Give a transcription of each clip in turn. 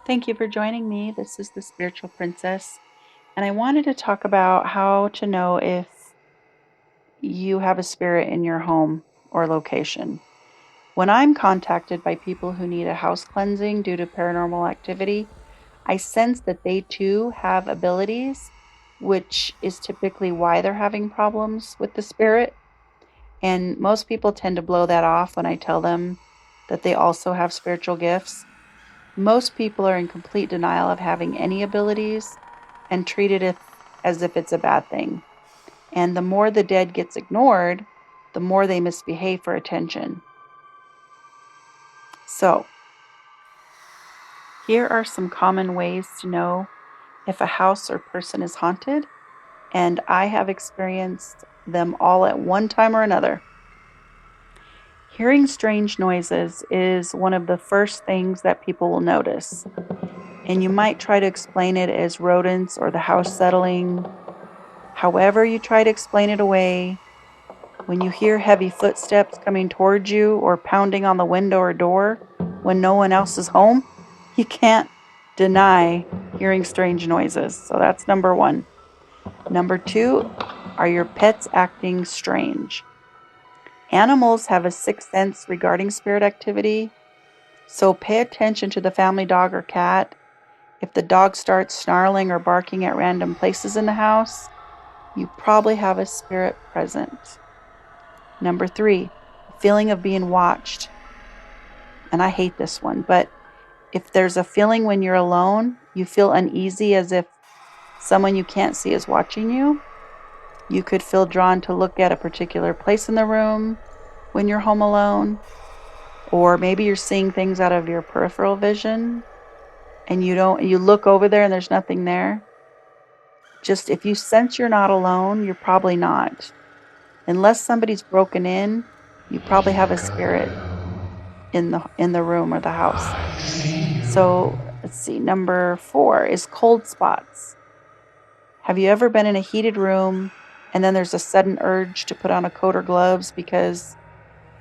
Thank you for joining me. This is the Spiritual Princess, and I wanted to talk about how to know if you have a spirit in your home or location. When I'm contacted by people who need a house cleansing due to paranormal activity, I sense that they too have abilities, which is typically why they're having problems with the spirit. And most people tend to blow that off when I tell them that they also have spiritual gifts. Most people are in complete denial of having any abilities and treat it as if it's a bad thing. And the more the dead gets ignored, the more they misbehave for attention. So, here are some common ways to know if a house or person is haunted, and I have experienced them all at one time or another. Hearing strange noises is one of the first things that people will notice, and you might try to explain it as rodents or the house settling. However you try to explain it away, when you hear heavy footsteps coming towards you or pounding on the window or door when no one else is home, you can't deny hearing strange noises. So that's number one. Number two, are your pets acting strange? Animals have a sixth sense regarding spirit activity, so pay attention to the family dog or cat. If the dog starts snarling or barking at random places in the house, you probably have a spirit present. Number three, a feeling of being watched. And I hate this one, but if there's a feeling when you're alone, you feel uneasy as if someone you can't see is watching you. You could feel drawn to look at a particular place in the room when you're home alone. Or maybe you're seeing things out of your peripheral vision and you look over there and there's nothing there. Just if you sense you're not alone, you're probably not. Unless somebody's broken in, you probably have a spirit in the room or the house. So let's see. Number 4 is cold spots. Have you ever been in a heated room and then there's a sudden urge to put on a coat or gloves because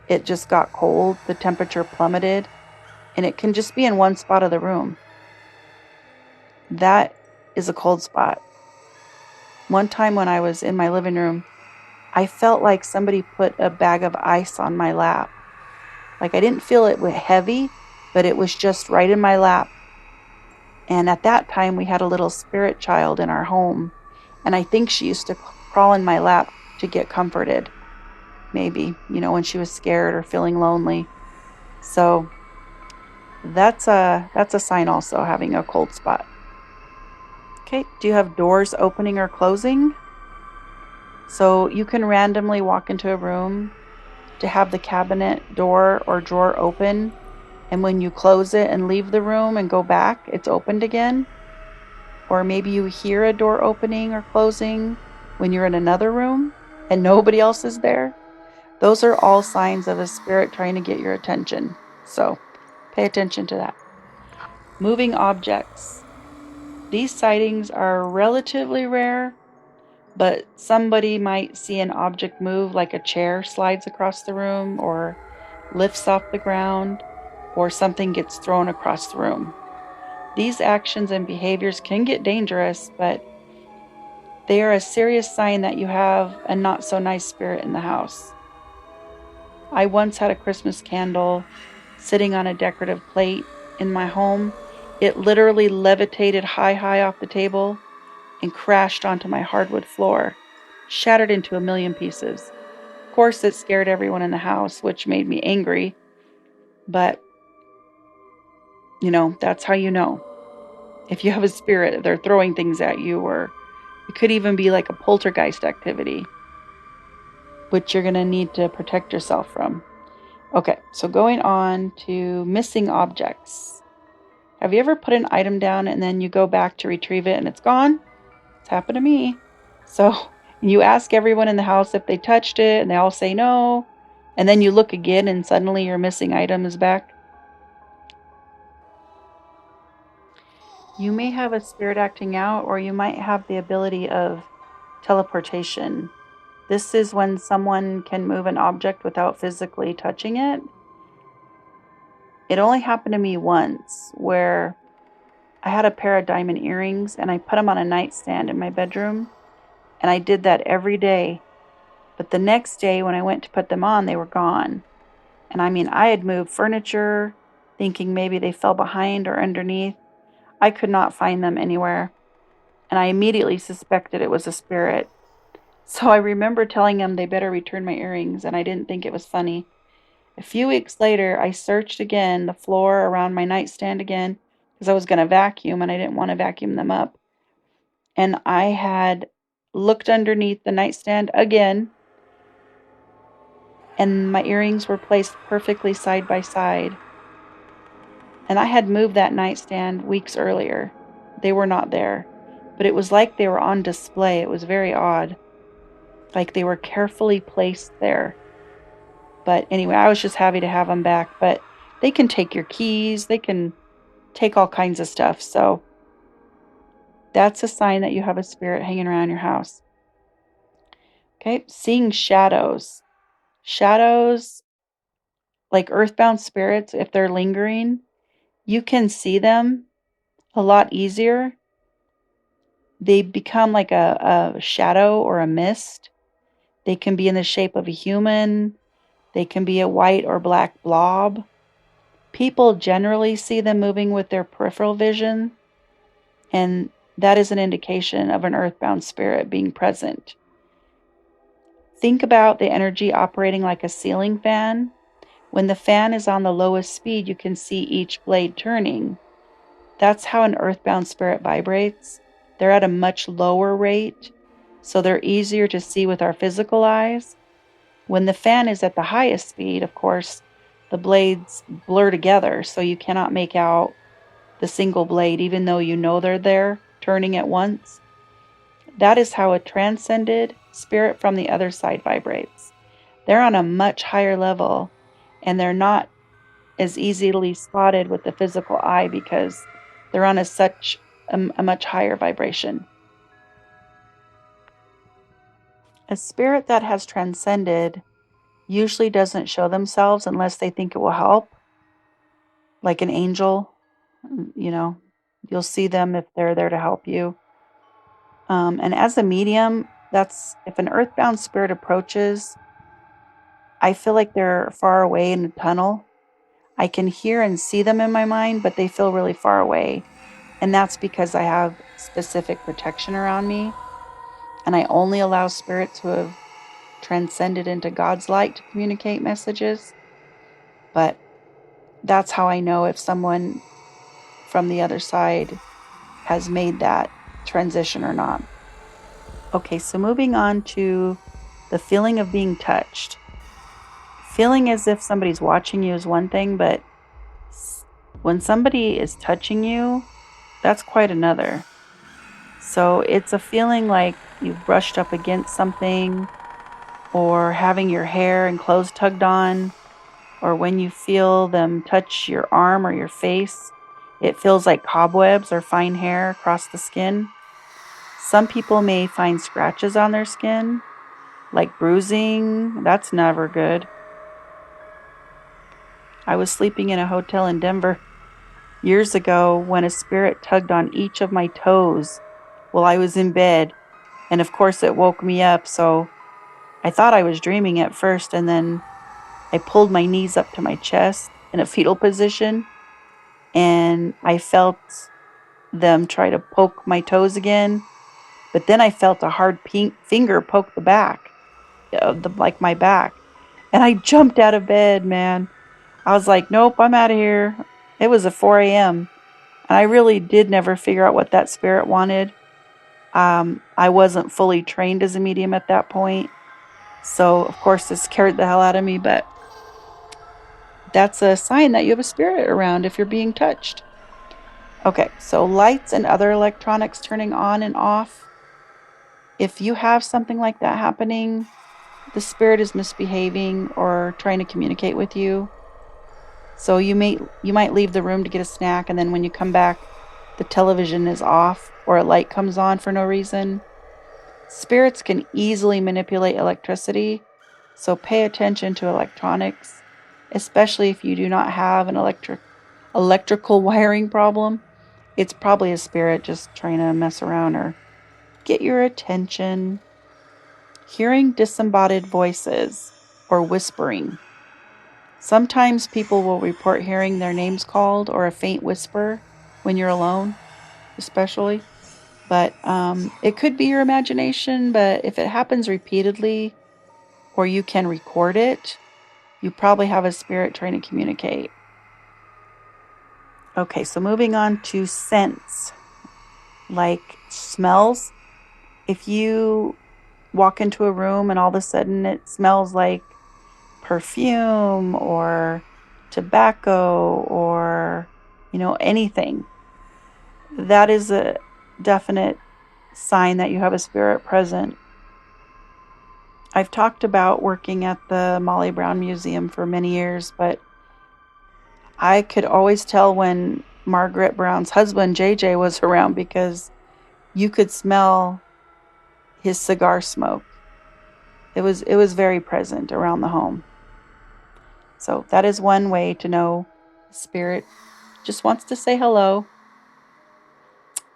it just got cold, the temperature plummeted, and it can just be in one spot of the room? That is a cold spot. One time when I was in my living room, I felt like somebody put a bag of ice on my lap. Like I didn't feel it heavy, but it was just right in my lap. And at that time, we had a little spirit child in our home. And I think she used to crawl in my lap to get comforted. Maybe, when she was scared or feeling lonely. So that's a sign also, having a cold spot. Okay, do you have doors opening or closing? So you can randomly walk into a room to have the cabinet door or drawer open, and when you close it and leave the room and go back, it's opened again. Or maybe you hear a door opening or closing when you're in another room and nobody else is there. Those are all signs of a spirit trying to get your attention. So pay attention to that. Moving objects. These sightings are relatively rare, but somebody might see an object move, like a chair slides across the room or lifts off the ground, or something gets thrown across the room. These actions and behaviors can get dangerous, but they are a serious sign that you have a not so nice spirit in the house. I once had a Christmas candle sitting on a decorative plate in my home. It literally levitated high off the table and crashed onto my hardwood floor, shattered into a million pieces. Of course, it scared everyone in the house, which made me angry, but that's how you know. If you have a spirit, they're throwing things at you, or it could even be like a poltergeist activity, which you're going to need to protect yourself from. Okay, so going on to missing objects. Have you ever put an item down and then you go back to retrieve it and it's gone? It's happened to me. So you ask everyone in the house if they touched it and they all say no. And then you look again and suddenly your missing item is back. You may have a spirit acting out, or you might have the ability of teleportation. This is when someone can move an object without physically touching it. It only happened to me once, where I had a pair of diamond earrings and I put them on a nightstand in my bedroom, and I did that every day. But the next day when I went to put them on, they were gone. And I mean, I had moved furniture, thinking maybe they fell behind or underneath. I could not find them anywhere, and I immediately suspected it was a spirit. So I remember telling them they better return my earrings, and I didn't think it was funny. A few weeks later, I searched again the floor around my nightstand again because I was going to vacuum and I didn't want to vacuum them up. And I had looked underneath the nightstand again, and my earrings were placed perfectly side by side. And I had moved that nightstand weeks earlier. They were not there, but it was like they were on display. It was very odd, like they were carefully placed there. But anyway, I was just happy to have them back. But they can take your keys, they can take all kinds of stuff. So that's a sign that you have a spirit hanging around your house. Okay, seeing shadows. Shadows, like earthbound spirits, if they're lingering, you can see them a lot easier. They become like a shadow or a mist. They can be in the shape of a human. They can be a white or black blob. People generally see them moving with their peripheral vision, and that is an indication of an earthbound spirit being present. Think about the energy operating like a ceiling fan. When the fan is on the lowest speed, you can see each blade turning. That's how an earthbound spirit vibrates. They're at a much lower rate, so they're easier to see with our physical eyes. When the fan is at the highest speed, of course, the blades blur together, so you cannot make out the single blade, even though you know they're there, turning at once. That is how a transcended spirit from the other side vibrates. They're on a much higher level, and they're not as easily spotted with the physical eye because they're on a much higher vibration. A spirit that has transcended usually doesn't show themselves unless they think it will help, like an angel. You know, you'll see them if they're there to help you. And as a medium, that's if an earthbound spirit approaches, I feel like they're far away in a tunnel. I can hear and see them in my mind, but they feel really far away. And that's because I have specific protection around me. And I only allow spirits who have transcended into God's light to communicate messages. But that's how I know if someone from the other side has made that transition or not. Okay, so moving on to the feeling of being touched. Feeling as if somebody's watching you is one thing, but when somebody is touching you, that's quite another. So it's a feeling like you've brushed up against something, or having your hair and clothes tugged on, or when you feel them touch your arm or your face, it feels like cobwebs or fine hair across the skin. Some people may find scratches on their skin, like bruising. That's never good. I was sleeping in a hotel in Denver years ago when a spirit tugged on each of my toes while I was in bed. And of course, it woke me up. So I thought I was dreaming at first. And then I pulled my knees up to my chest in a fetal position. And I felt them try to poke my toes again. But then I felt a hard pink finger poke the back, like my back. And I jumped out of bed, man. I was like, nope, I'm out of here. It was at 4 a.m. And I really did never figure out what that spirit wanted. I wasn't fully trained as a medium at that point. So, of course, it scared the hell out of me. But that's a sign that you have a spirit around if you're being touched. Okay, so lights and other electronics turning on and off. If you have something like that happening, the spirit is misbehaving or trying to communicate with you. So you might leave the room to get a snack, and then when you come back, the television is off or a light comes on for no reason. Spirits can easily manipulate electricity, so pay attention to electronics, especially if you do not have an electrical wiring problem. it's probably a spirit just trying to mess around or get your attention. Hearing disembodied voices or whispering. Sometimes people will report hearing their names called or a faint whisper when you're alone, especially. But it could be your imagination, but if it happens repeatedly or you can record it, you probably have a spirit trying to communicate. Okay, so moving on to scents, like smells. If you walk into a room and all of a sudden it smells like perfume or tobacco or, anything, that is a definite sign that you have a spirit present. I've talked about working at the Molly Brown Museum for many years, but I could always tell when Margaret Brown's husband, JJ, was around because you could smell his cigar smoke. It was very present around the home. So that is one way to know spirit just wants to say hello.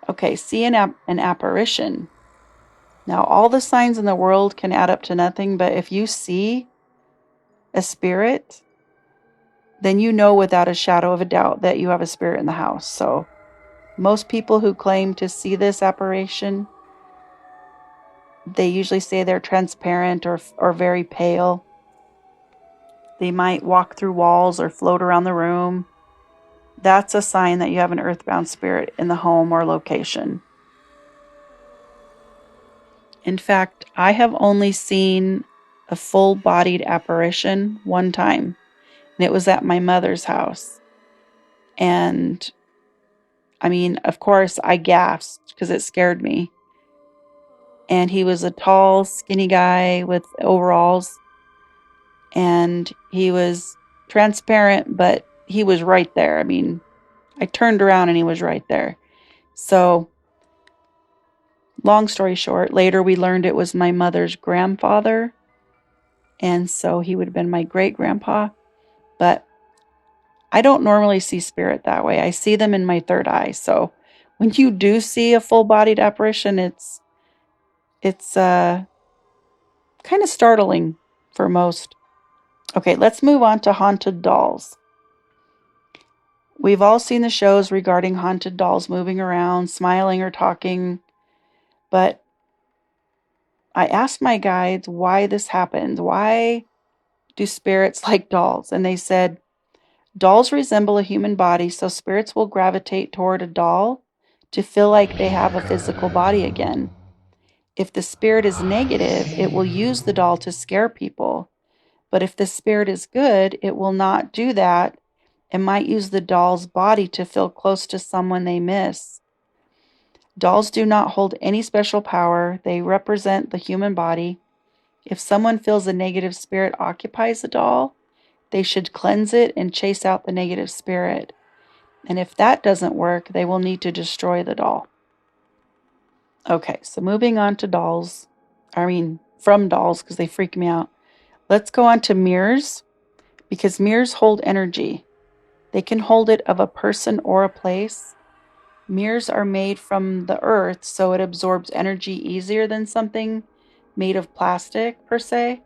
Okay, see an apparition. Now, all the signs in the world can add up to nothing, but if you see a spirit, then you know without a shadow of a doubt that you have a spirit in the house. So most people who claim to see this apparition, they usually say they're transparent or very pale. They might walk through walls or float around the room. That's a sign that you have an earthbound spirit in the home or location. In fact, I have only seen a full-bodied apparition one time, and it was at my mother's house. And I mean, of course, I gasped because it scared me. And he was a tall, skinny guy with overalls, and he was transparent, but he was right there. I mean, I turned around and he was right there. So, long story short, later we learned it was my mother's grandfather, and so he would have been my great-grandpa. But I don't normally see spirit that way. I see them in my third eye. So when you do see a full-bodied apparition, it's kind of startling for most. Okay, let's move on to haunted dolls. We've all seen the shows regarding haunted dolls moving around, smiling or talking, but I asked my guides why this happens. Why do spirits like dolls? And they said, dolls resemble a human body, so spirits will gravitate toward a doll to feel like they have a physical body again. If the spirit is negative, it will use the doll to scare people. But if the spirit is good, it will not do that and might use the doll's body to feel close to someone they miss. Dolls do not hold any special power. They represent the human body. If someone feels a negative spirit occupies the doll, they should cleanse it and chase out the negative spirit. And if that doesn't work, they will need to destroy the doll. Okay, so moving on to dolls. From dolls, because they freak me out. Let's go on to mirrors, because mirrors hold energy. They can hold it of a person or a place. Mirrors are made from the earth, so it absorbs energy easier than something made of plastic, per se.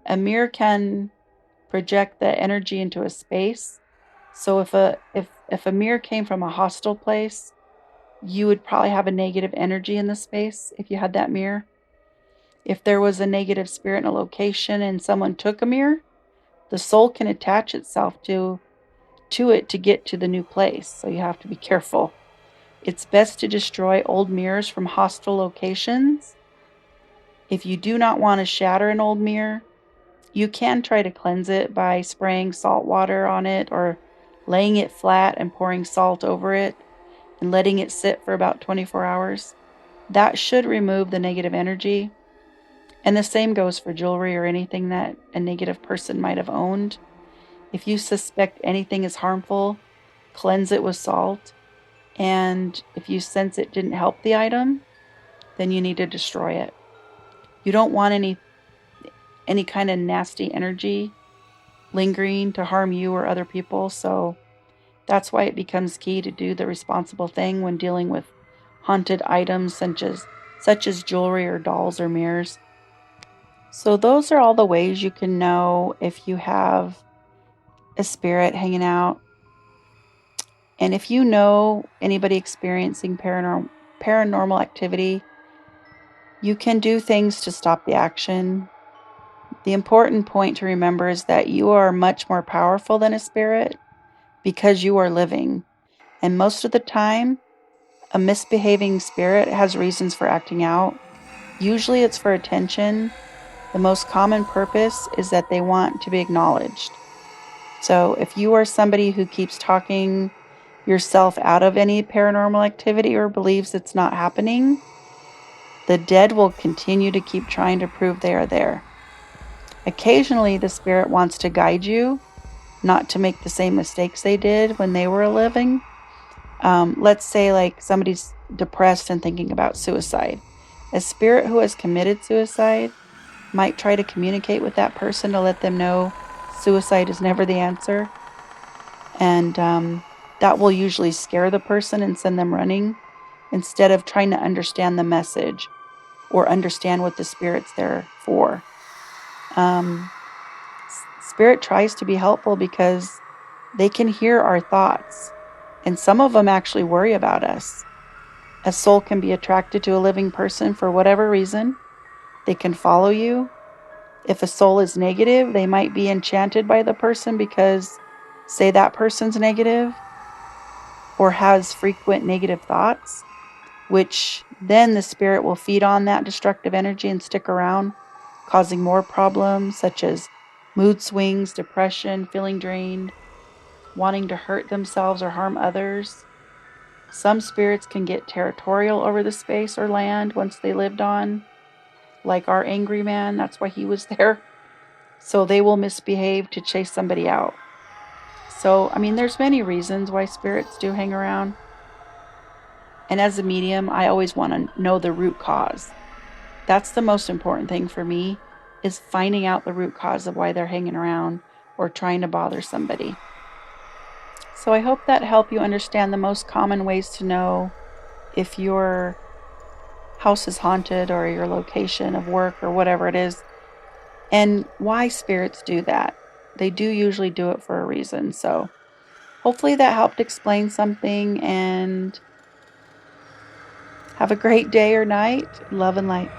A mirror can project the energy into a space. So if a mirror came from a hostile place, you would probably have a negative energy in the space if you had that mirror. If there was a negative spirit in a location and someone took a mirror, the soul can attach itself to it to get to the new place. So you have to be careful. It's best to destroy old mirrors from hostile locations. If you do not want to shatter an old mirror, you can try to cleanse it by spraying salt water on it or laying it flat and pouring salt over it and letting it sit for about 24 hours. That should remove the negative energy. And the same goes for jewelry or anything that a negative person might have owned. If you suspect anything is harmful, cleanse it with salt. And if you sense it didn't help the item, then you need to destroy it. You don't want any kind of nasty energy lingering to harm you or other people. So That's why it becomes key to do the responsible thing when dealing with haunted items such as jewelry or dolls or mirrors. So those are all the ways you can know if you have a spirit hanging out. And if you know anybody experiencing paranormal activity, you can do things to stop the action. The important point to remember is that you are much more powerful than a spirit because you are living. And most of the time, a misbehaving spirit has reasons for acting out. Usually it's for attention. The most common purpose is that they want to be acknowledged. So if you are somebody who keeps talking yourself out of any paranormal activity or believes it's not happening, the dead will continue to keep trying to prove they are there. Occasionally, the spirit wants to guide you not to make the same mistakes they did when they were living. Let's say, like, somebody's depressed and thinking about suicide. A spirit who has committed suicide might try to communicate with that person to let them know suicide is never the answer. And that will usually scare the person and send them running instead of trying to understand the message or understand what the spirit's there for. Um, Spirit tries to be helpful because they can hear our thoughts, and some of them actually worry about us. A soul can be attracted to a living person for whatever reason. They can follow you. If a soul is negative, they might be enchanted by the person because, say, that person's negative or has frequent negative thoughts, which then the spirit will feed on that destructive energy and stick around, causing more problems such as mood swings, depression, feeling drained, wanting to hurt themselves or harm others. Some spirits can get territorial over the space or land once they lived on, like our angry man. That's why he was there. So they will misbehave to chase somebody out. So, I mean, there's many reasons why spirits do hang around. And as a medium, I always want to know the root cause. That's the most important thing for me, is finding out the root cause of why they're hanging around or trying to bother somebody. So I hope that helped you understand the most common ways to know if your house is haunted or your location of work or whatever it is, and why spirits do that. They do usually do it for a reason. So hopefully that helped explain something, and have a great day or night. Love and light.